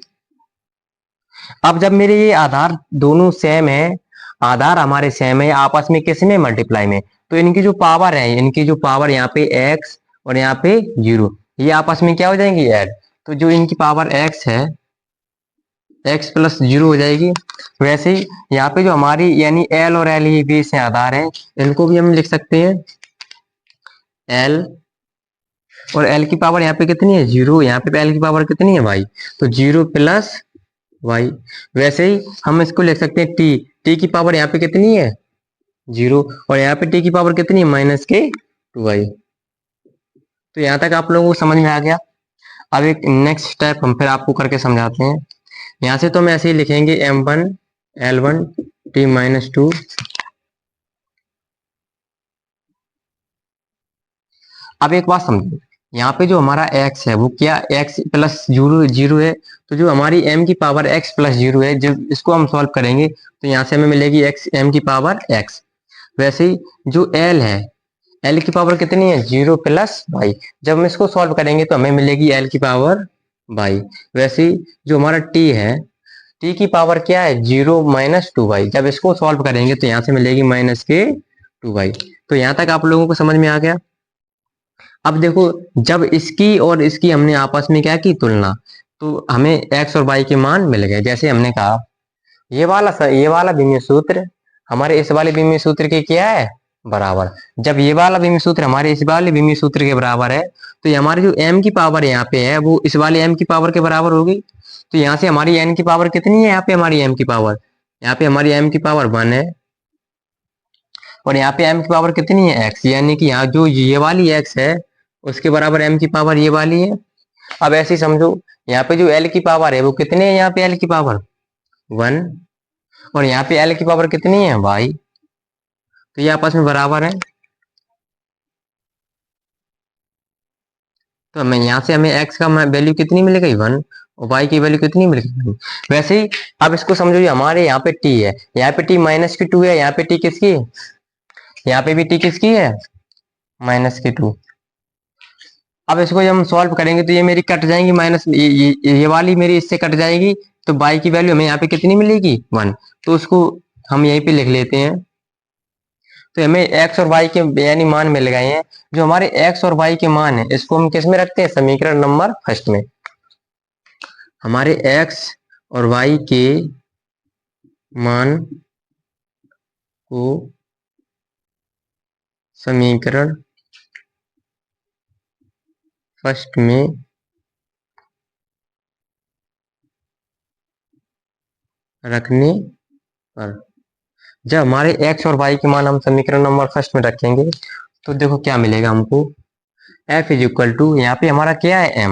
अब जब मेरे ये आधार दोनों सेम है, आधार हमारे सेम है आपस में किस में, मल्टीप्लाई में, तो इनकी जो पावर है, इनकी जो पावर यहाँ पे x और यहाँ पे 0, ये आपस में क्या हो जाएंगी, ऐड। तो जो इनकी पावर x है, x प्लस 0 हो जाएगी। वैसे ही यहाँ पे जो हमारी यानी l और l ये बेस है, आधार है, इनको भी हम लिख सकते हैं l। और l की पावर यहाँ पे कितनी है, 0। यहाँ पे l की पावर कितनी है, y। तो 0 प्लस y। वैसे ही हम इसको लिख सकते हैं t की पावर यहाँ पे कितनी है, 0। और यहाँ पे t की पावर कितनी है, -2y। तो यहाँ तक आप लोगों को समझ में आ गया। अब एक नेक्स्ट स्टेप हम फिर आपको करके समझाते हैं। यहाँ से तो हम ऐसे ही लिखेंगे m1 l1 t-2। अब एक बात समझो, यहाँ पे जो हमारा x है वो क्या, x प्लस 0 है। तो जो हमारी m की पावर x प्लस 0 है, जब इसको हम सॉल्व करेंगे तो यहाँ से हमें मिलेगी x m की पावर x। वैसे ही जो l है, l की पावर कितनी है, 0 प्लस y। जब हम इसको सॉल्व करेंगे तो हमें मिलेगी l की पावर y। वैसे ही जो हमारा t है, t की पावर क्या है, 0 -2y। जब इसको सॉल्व करेंगे तो यहाँ से मिलेगी -2y। तो यहाँ तक आप लोगों को समझ में आ गया। अब देखो, जब इसकी और इसकी हमने आपस में क्या की, तुलना, तो हमें x और y के मान मिल गए। जैसे हमने कहा, ये वाला विमीय सूत्र हमारे इस वाले विमीय सूत्र के क्या है, बराबर। जब ये वाला विमीय सूत्र हमारे इस वाले विमीय सूत्र के बराबर है, तो ये हमारी जो m की पावर यहाँ पे है वो इस वाले m की पावर के बराबर होगी। तो यहाँ से हमारी n की पावर कितनी है, यहाँ पे हमारी m की पावर, यहाँ पे हमारी m की पावर 1 है। और यहाँ पे m की पावर कितनी है, x। यानी कि यहाँ जो ये वाली x है उसके बराबर m की पावर ये वाली है। अब ऐसे ही समझो, यहाँ पे जो l की पावर है वो कितनी है, यहाँ पे l की पावर 1। और यहाँ पे l की पावर कितनी है, y। तो ये आपस में बराबर है। तो हमें यहाँ से हमें x का वैल्यू कितनी मिलेगी, 1। और y की वैल्यू कितनी मिलेगी, 1। वैसे ही अब इसको समझो, ये हमारे यहाँ पे t है, यहाँ पे t -2 है, यहाँ पे t किसकी है, यहाँ पे भी t किसकी है, -2। अब इसको जब हम सॉल्व करेंगे तो ये मेरी कट जाएंगी, माइनस ये वाली मेरी इससे कट जाएगी। तो y की वैल्यू हमें यहाँ पे कितनी मिलेगी, 1। तो उसको हम यहीं पे लिख लेते हैं। तो हमें x और y के यानी मान मिल गए हैं। जो हमारे x और y के मान है, इसको हम किस में रखते हैं, समीकरण नंबर फर्स्ट में। हमारे x और y के मान को समीकरण फर्स्ट में रखने पर, जब हमारे x और y के मान हम समीकरण नंबर फर्स्ट में रखेंगे तो देखो क्या मिलेगा हमको, f इज इक्वल टू, यहाँ पे हमारा क्या है,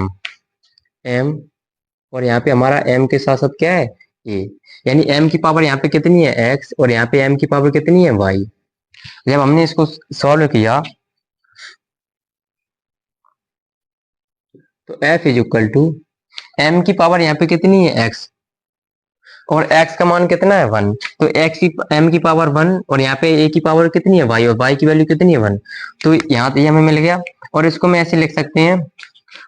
m। और यहाँ पे हमारा m के साथ साथ क्या है, a। यानी m की पावर यहाँ पे कितनी है, x। और यहाँ पे m की पावर कितनी है, y। जब हमने इसको सॉल्व किया तो f is equal to, m की पावर यहाँ पे कितनी है, x। और x का मान कितना है, 1। तो x की m की पावर 1, और यहाँ पे a की पावर कितनी है, y। और y की वैल्यू कितनी है, 1। तो यहाँ पे हमें मिल गया। और इसको मैं ऐसे लिख सकते हैं,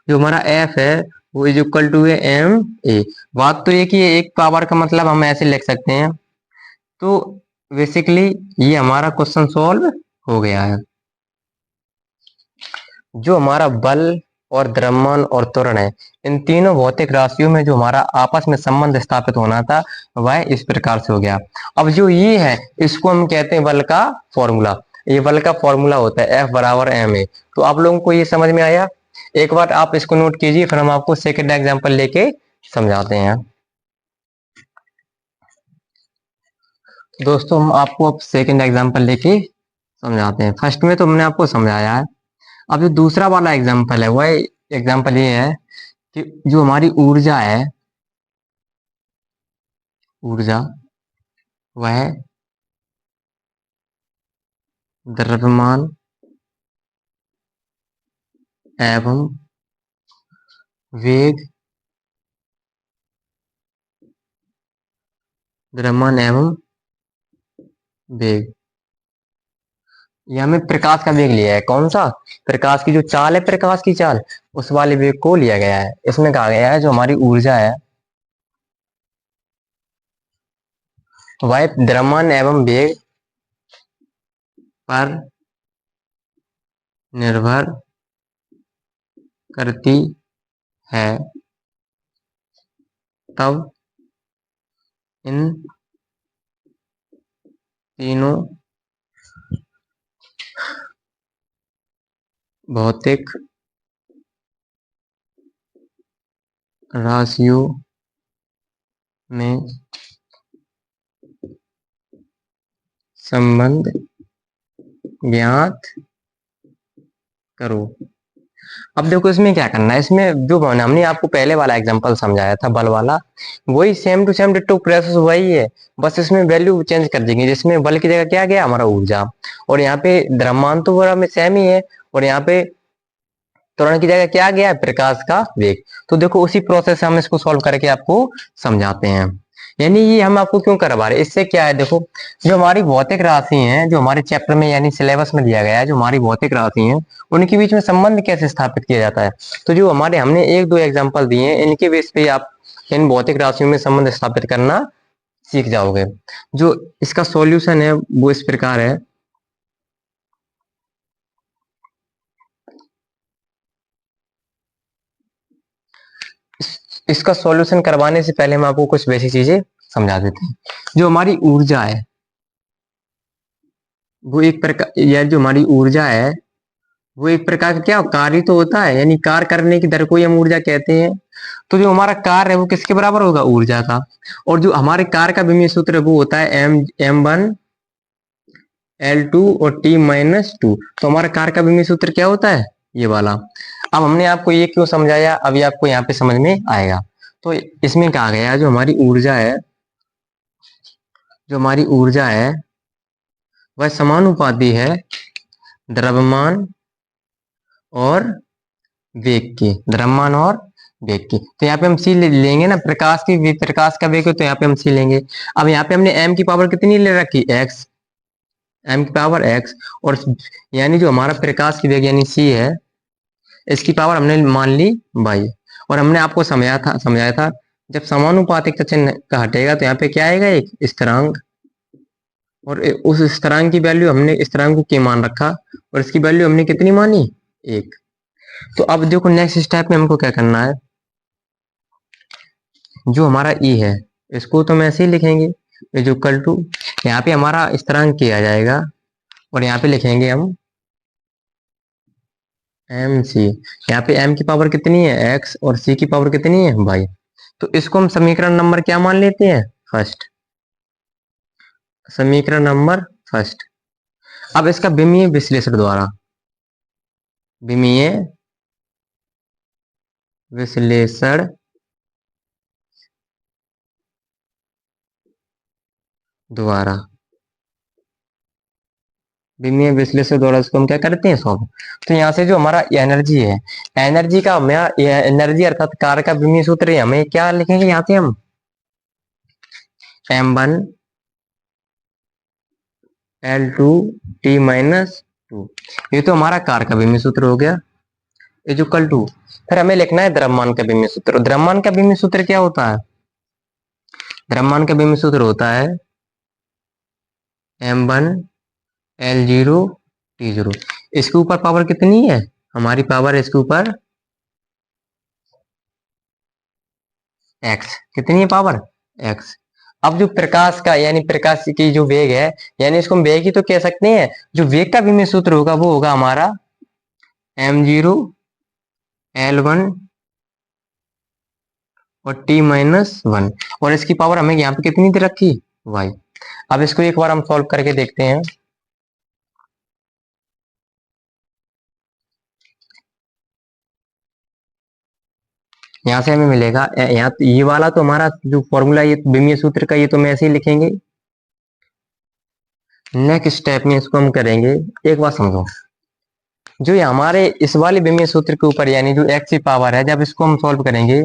जो हमारा f है वो इज इक्वल टू है m a। बात तो ये कि एक पावर का मतलब हम ऐसे लिख सकते हैं। तो बेसिकली ये हमारा क्वेश्चन सॉल्व हो गया है। जो हमारा बल और द्रव्यमान और त्वरण है, इन तीनों भौतिक राशियों में जो हमारा आपस में संबंध स्थापित होना था वह इस प्रकार से हो गया। अब जो ये है इसको हम कहते हैं बल का फॉर्मूला। ये बल का फॉर्मूला होता है F बराबर एम ए। तो आप लोगों को ये समझ में आया? एक बार आप इसको नोट कीजिए, फिर हम आपको सेकेंड एग्जाम्पल लेके समझाते हैं। दोस्तों हम आपको अब सेकेंड एग्जाम्पल लेके समझाते हैं। फर्स्ट में तो हमने आपको समझाया है। अब जो दूसरा वाला एग्जाम्पल है वह एग्जाम्पल ये है कि जो हमारी ऊर्जा है, ऊर्जा वह द्रव्यमान एवं वेग, द्रव्यमान एवं वेग, ये हमें प्रकाश का वेग लिया है। कौन सा? प्रकाश की जो चाल है, प्रकाश की चाल, उस वाले वेग को लिया गया है। इसमें कहा गया है जो हमारी ऊर्जा है वह द्रव्यमान एवं वेग पर निर्भर करती है, तब इन तीनों भौतिक राशियों में संबंध ज्ञात करो। अब देखो इसमें क्या करना है, इसमें जो हमने आपको पहले वाला एग्जांपल समझाया था बल वाला, वही same to same ditto process वही है, बस इसमें वैल्यू चेंज कर देंगे। जिसमें बल की जगह क्या गया? हमारा ऊर्जा। और यहाँ पे द्रव्यमान तो पूरा में सेम ही है, और यहाँ पे त्वरण की जगह क्या गया है? प्रकाश का वेग। तो देखो उसी प्रोसेस से हम इसको सॉल्व करके आपको समझाते हैं। यानी ये हम आपको क्यों करवा रहे हैं, इससे क्या है, देखो जो हमारी भौतिक राशि हैं, जो हमारे चैप्टर में यानी सिलेबस में दिया गया है, जो हमारी भौतिक राशि हैं उनके बीच में संबंध कैसे स्थापित किया जाता है। तो जो हमारे हमने एक दो एग्जाम्पल दिए हैं, इनके बेस पे आप इन भौतिक राशियों में संबंध स्थापित करना सीख जाओगे। जो इसका सॉल्यूशन है वो इस प्रकार है। इसका सॉल्यूशन करवाने से पहले हम आपको कुछ बेसिक चीजें समझा देते हैं। जो हमारी ऊर्जा है वो एक प्रकार, या जो हमारी ऊर्जा है वो एक प्रकार का क्या कार्य तो होता है, यानी कार्य करने की दर को ही हम ऊर्जा कहते हैं। तो जो हमारा कार्य है वो किसके बराबर होगा? ऊर्जा का। और जो हमारे कार्य का विमीय सूत्र है वो होता है M1L2 और T-2। तो हमारा कार्य का विमीय सूत्र क्या होता है? ये वाला। अब हमने आपको ये क्यों समझाया, अभी आपको यहाँ पे समझ में आएगा। तो इसमें कहा गया जो हमारी ऊर्जा है, जो हमारी ऊर्जा है वह समानुपाती है द्रव्यमान और वेग की, द्रव्यमान और वेग की। तो यहाँ पे हम सी लेंगे ना, प्रकाश की, प्रकाश का वेग है तो यहाँ पे हम सी लेंगे। अब यहाँ पे हमने m की पावर कितनी ले रखी? x, m की पावर x। और यानी जो हमारा प्रकाश की वेग यानी c है, इसकी पावर हमने मान ली y। और हमने आपको समझाया था जब समानुपातिक का चिन्ह का हटेगा तो यहाँ पे क्या आएगा? एक स्थिरांक। और उस स्थिरांक की वैल्यू हमने स्थिरांक को k मान रखा, और इसकी वैल्यू हमने कितनी मानी? 1। तो अब देखो नेक्स्ट स्टेप में हमको क्या करना है। जो हमारा ई है इसको तो हम ऐसे ही लिखेंगे, इज इक्वल टू, यहाँ पे हमारा स्थिरांक किया जाएगा और यहाँ पे लिखेंगे हम एम सी। यहाँ पे एम की पावर कितनी है? एक्स, और सी की पावर कितनी है? वाई। तो इसको हम समीकरण नंबर क्या मान लेते हैं? फर्स्ट। समीकरण नंबर फर्स्ट। अब इसका विमीय विश्लेषण द्वारा, विमीय विश्लेषण द्वारा, विमीय विश्लेषण द्वारा इसको हम क्या करते हैं? सॉल्व। तो यहाँ से जो हमारा एनर्जी है, एनर्जी का हमें एनर्जी अर्थात कार्य का विमीय सूत्र है, हमें क्या लिखेंगे यहाँ से हम? M1L2T-2। ये तो हमारा कार्य का विमीय सूत्र हो गया, इज इक्वल टू। फिर हमें लिखना है द्रव्यमान का विमीय सूत्र। द्रव्यमान का विमीय सूत्र क्या होता है? द्रव्यमान का विमीय सूत्र होता है m1 l0 t0। इसके ऊपर पावर कितनी है, हमारी पावर इसके ऊपर x, कितनी है पावर x। अब जो प्रकाश का यानी प्रकाश की जो वेग है, यानी इसको हम वेग ही तो कह सकते हैं, जो वेग का विमीय सूत्र होगा वो होगा हमारा m0 l1 और t-1, और इसकी पावर हमें यहाँ पे कितनी दे रखी, y। अब इसको एक बार हम सॉल्व करके देखते हैं। यहाँ से हमें मिलेगा यहाँ ये वाला तो हमारा जो फॉर्मूला ये विमीय सूत्र का, ये तो हम ऐसे ही लिखेंगे। नेक्स्ट स्टेप में इसको हम करेंगे, एक बार समझो, जो ये हमारे इस वाले विमीय सूत्र के ऊपर यानी जो x की पावर है, जब इसको हम सॉल्व करेंगे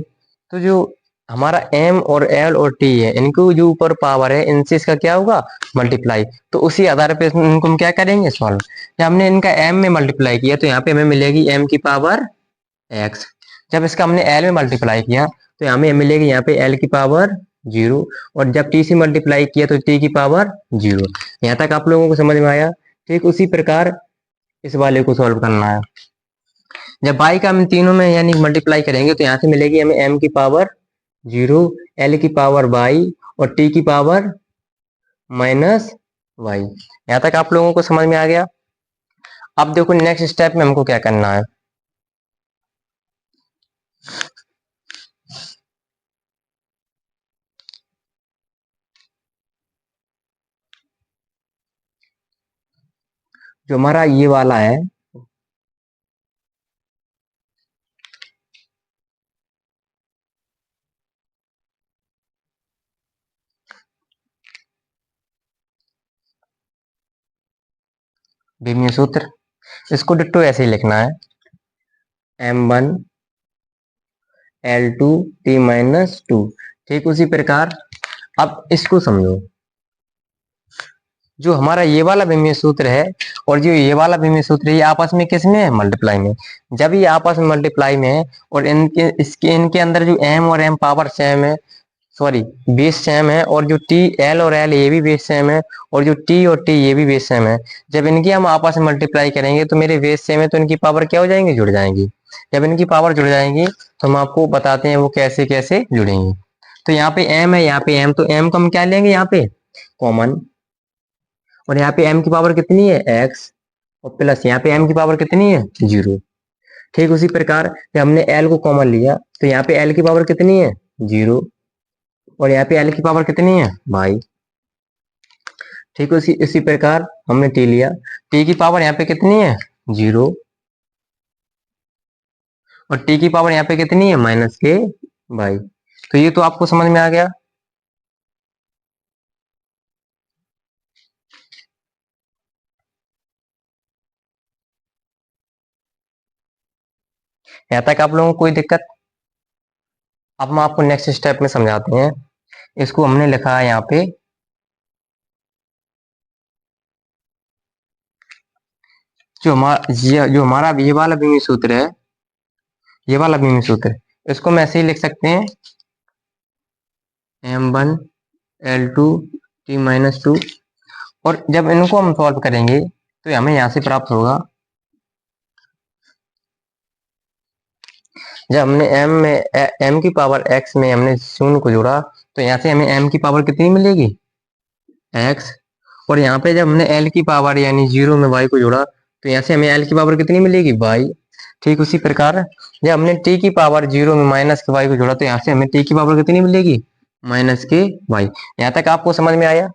तो जो हमारा m और l और t है, इनको जो ऊपर पावर है इनसे इसका क्या होगा, मल्टीप्लाई। तो उसी आधार पे इनको हम क्या करेंगे, सॉल्व। जब हमने इनका m में मल्टीप्लाई किया तो यहाँ पे हमें मिलेगी m की पावर x। जब इसका हमने l में मल्टीप्लाई किया तो हमें मिलेगी यहाँ पे l की पावर 0, और जब t से मल्टीप्लाई किया तो t की पावर 0। यहाँ तक आप लोगों को समझ में आया। ठीक उसी प्रकार इस वाले को सॉल्व करना है। जब y का हम तीनों में यानी मल्टीप्लाई करेंगे तो यहाँ से मिलेगी हमें m की पावर 0, l की पावर y और t की पावर -y। यहाँ तक आप लोगों को समझ में आ गया। अब देखो नेक्स्ट स्टेप में हमको क्या करना है। जो हमारा ये वाला है, विमीय सूत्र, इसको डिट्टो ऐसे ही लिखना है, m1 l2 t-2। ठीक उसी प्रकार अब इसको समझो, जो हमारा ये वाला विमीय सूत्र है और जो ये वाला विमीय सूत्र है, ये आपस में किसमें है, मल्टीप्लाई में। जब ये आपस में मल्टीप्लाई में है और इनके अंदर जो m और m पावर सेम है, सॉरी बेस सेम है, और जो टी एल और एल ये भी बेस सेम है, और जो टी और टी ये भी बेस सेम है। जब इनकी हम आपस में मल्टीप्लाई करेंगे तो मेरे बेस सेम है तो इनकी पावर क्या हो जाएंगी, जुड़ जाएंगी। जब इनकी पावर जुड़ जाएंगी तो हम आपको बताते हैं वो कैसे कैसे जुड़ेंगी। तो यहाँ पे m है, यहाँ पे m, तो m को हम क्या लेंगे यहाँ पे कॉमन, और यहाँ पे m की पावर कितनी है x, और प्लस यहाँ पे m की पावर कितनी है 0। ठीक उसी प्रकार जब हमने l को कॉमन लिया तो यहाँ पे l की पावर कितनी है 0, और यहाँ पे l की पावर कितनी है भाई। ठीक है, इसी प्रकार हमने t लिया, t की पावर यहाँ पे कितनी है 0, और t की पावर यहाँ पे कितनी है -k/। तो ये तो आपको समझ में आ गया। यहाँ तक आप लोगों को कोई दिक्कत। अब हम आपको नेक्स्ट स्टेप में समझाते हैं। इसको हमने लिखा है यहाँ पे, जो हमारा ये वाला विमीय सूत्र है, ये वाला विमीय सूत्र, इसको हम ऐसे ही लिख सकते हैं m1 l2 t-2। और जब इनको हम सॉल्व करेंगे तो हमें यहाँ से प्राप्त होगा, जब हमने m की पावर x में हमने शून्य को जोड़ा तो यहाँ से हमें m की पावर कितनी मिलेगी x, और यहाँ पे जब हमने l की पावर यानी 0 में y को जोड़ा तो यहाँ से हमें l की पावर कितनी मिलेगी y। ठीक उसी प्रकार जब हमने t की पावर 0 में -y को जोड़ा तो यहाँ से हमें t की पावर कितनी मिलेगी -y। यहाँ तक आपको समझ में आया।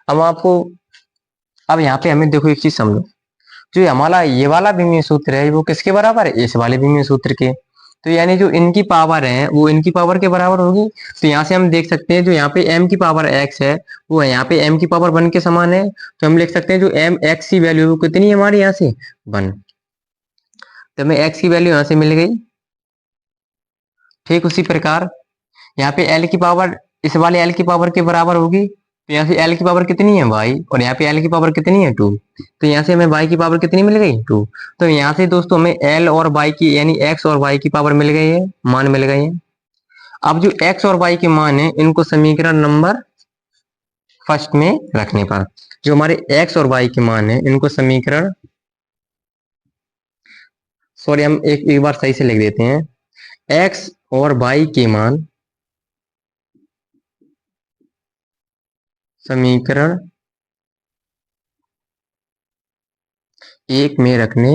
अब आपको, अब यहाँ पे हमें देखो एक चीज समझो, जो हमारा ये वाला विमीय सूत्र है वो किसके बराबर है, इस वाले विमीय सूत्र के। तो यानी जो इनकी पावर है वो इनकी पावर के बराबर होगी। तो यहाँ से हम देख सकते हैं जो यहाँ पे m की पावर x है वो है यहाँ पे m की पावर 1 के समान है। तो हम लिख सकते हैं जो m x की वैल्यू कितनी है हमारे यहाँ से 1, तो हमें x की वैल्यू यहाँ से मिल गई। ठीक उसी प्रकार यहाँ पे l की पावर इस वाले l की पावर के बराबर होगी, तो यहाँ से l की पावर कितनी है y, और यहाँ पे l की पावर कितनी है 2, तो यहाँ से हमें y की पावर कितनी मिल गई 2। तो यहाँ से दोस्तों हमें l और y की यानी x और y की पावर मिल गई है, मान मिल गए हैं। अब जो x और y के मान है इनको समीकरण नंबर फर्स्ट में रखने पर जो हमारे x और y के मान है इनको समीकरण, सॉरी हम एक बार सही से लिख देते हैं, x और y के मान समीकरण एक में रखने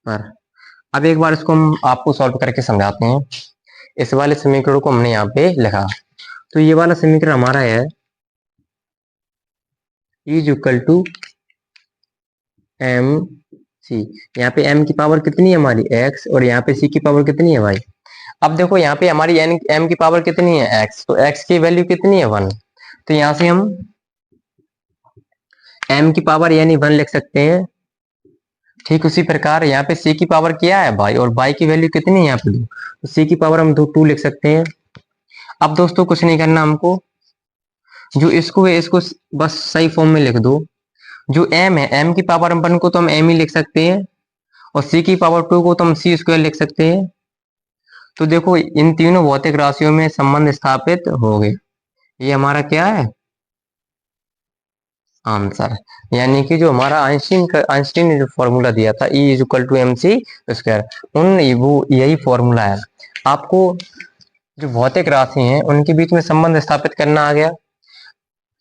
पर। अब एक बार इसको हम आपको सॉल्व करके समझाते हैं। इस वाले समीकरण को हमने यहाँ पे लिखा, तो ये वाला समीकरण हमारा है is equal to M C. यहाँ पे m की पावर कितनी है हमारी x, और यहाँ पे c की पावर कितनी है y। अब देखो यहाँ पे हमारी m की पावर कितनी है x, तो x की वैल्यू कितनी है 1, तो यहाँ से हम m की पावर यानी 1 लिख सकते हैं। ठीक उसी प्रकार यहाँ पे c की पावर क्या है y, और y की वैल्यू कितनी है यहाँ पे 2, तो c की पावर हम 2 लिख सकते हैं। अब दोस्तों कुछ नहीं करना हमको, जो इसको है इसको बस सही फॉर्म में लिख दो। जो m है m की पावर 1 को तो हम m ही लिख सकते हैं, और c की पावर 2 को तो हम c स्क्वायर लिख सकते हैं। तो देखो इन तीनों भौतिक राशियों में संबंध स्थापित हो गए। ये हमारा क्या है आंसर, यानी कि जो हमारा आइंस्टीन ने जो फॉर्मूला दिया था E is equal to M C square, वो यही फॉर्मूला है। आपको जो भौतिक राशि हैं उनके बीच में संबंध स्थापित करना आ गया।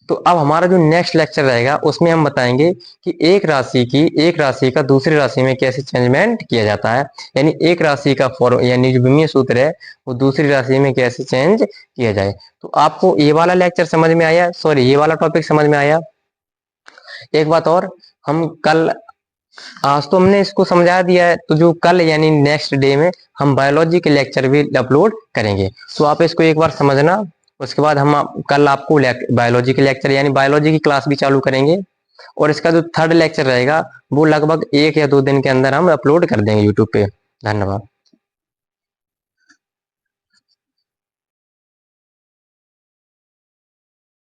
तो अब हमारा जो नेक्स्ट लेक्चर रहेगा उसमें हम बताएंगे कि एक राशि का दूसरी राशि में कैसे चेंजमेंट किया जाता है, यानी एक राशि का फॉर्म यानी जो विमीय सूत्र है वो दूसरी राशि में कैसे चेंज किया जाए। तो आपको ये वाला लेक्चर समझ में आया, सॉरी ये वाला टॉपिक समझ में आया। एक बात और, हम कल, आज तो हमने इसको समझा दिया है, तो जो कल यानी नेक्स्ट डे में हम बायोलॉजी के लेक्चर भी अपलोड करेंगे, तो आप इसको एक बार समझना। उसके बाद हम कल आपको बायोलॉजी के लेक्चर यानी बायोलॉजी की क्लास भी चालू करेंगे, और इसका जो थर्ड लेक्चर रहेगा वो लगभग 1 या 2 दिन के अंदर हम अपलोड कर देंगे यूट्यूब पे। धन्यवाद।